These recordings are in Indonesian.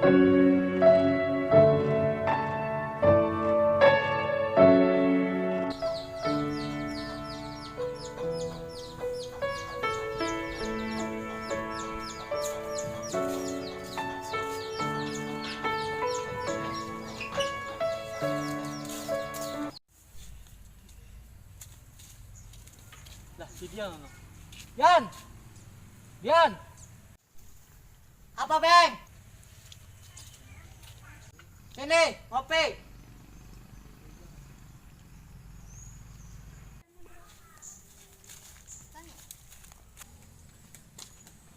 Lah, si Dian. Dian! Dian! Apa, Beng? Sini, kopi.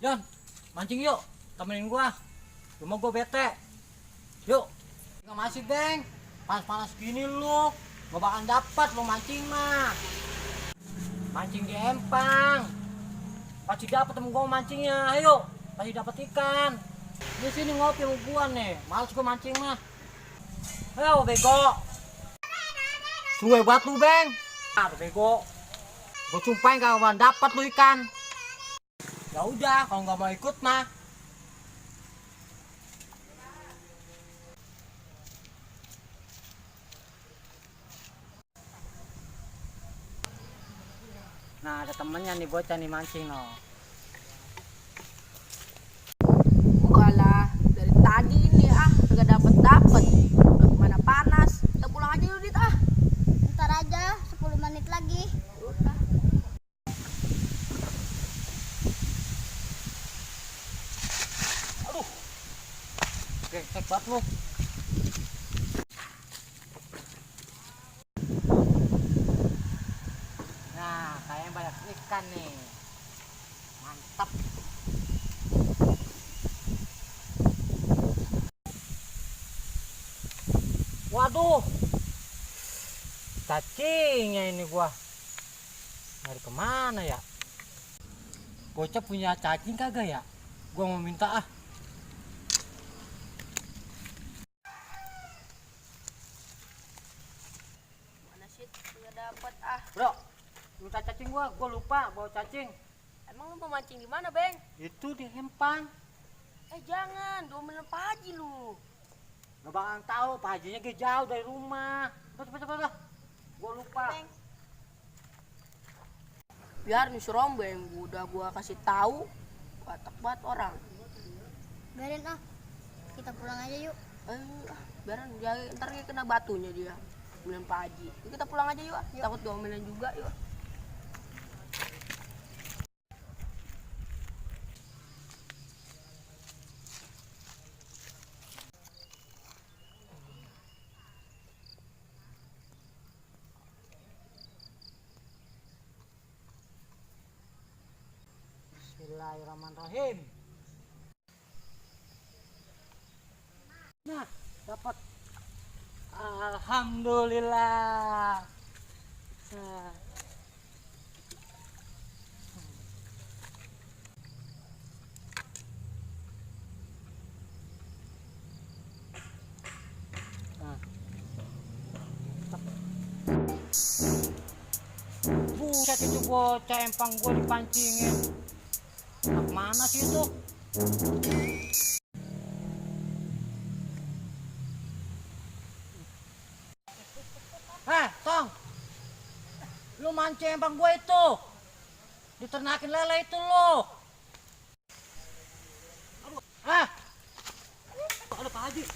Dian, mancing yuk. Temenin gua. Rumah gua bete. Yuk. Nggak masih, Beng. Panas-panas gini lu. Nggak bakal dapat lu mancing mah. Mancing di empang. Pasti dapat temen gua mancingnya. Ayo, pasti dapat ikan. Di sini ngopi sama gua nih. Males gua mancing mah. Ayo, bego. Suwe buat lu, Beng. Ah, bego. Gua sumpahin kalau bakal dapat lu ikan. Ya udah, kalau nggak mau ikut mah. Nah, ada temennya nih bocah nih mancing no. Walah, dari tadi ini kagak dapet. Udah kemana panas. Kita pulang aja yuk, Dit ah. Ntar aja 10 menit lagi. Udah. Gesek banget lu. Nah, kayaknya banyak ikan nih. Mantap. Waduh. Cacingnya ini gua. Dari kemana ya? Bocah punya cacing kagak ya? Gua mau minta ah. Mana sih? Kagak dapet ah. Bro, minta cacing gua lupa bawa cacing. Emang lu mau mancing di mana, Beng? Itu di empang. Jangan, diomelin Pak Haji lu. Gak bakalan tahu, Pak Hajinya ke jauh dari rumah. Cepet dah. Gua lupa. Beng. Biar nih Beng, udah gua kasih tahu, batak banget orang. Biarin ah. Kita pulang aja yuk. Biaran dia ntar kena batunya dia. Omelin Pak Haji. Yuk kita pulang aja yuk ah. Yuk. Takut diomelin juga yuk. Bismillahirrahmanirrahim. Nah, dapat. Alhamdulillah. Nah. Buset, itu bocah empang gua dipancingin. Nah, mana sih itu? Tong. Lu mancing empang gua itu. Diternakin lele itu lo. Aduh, Pak Haji.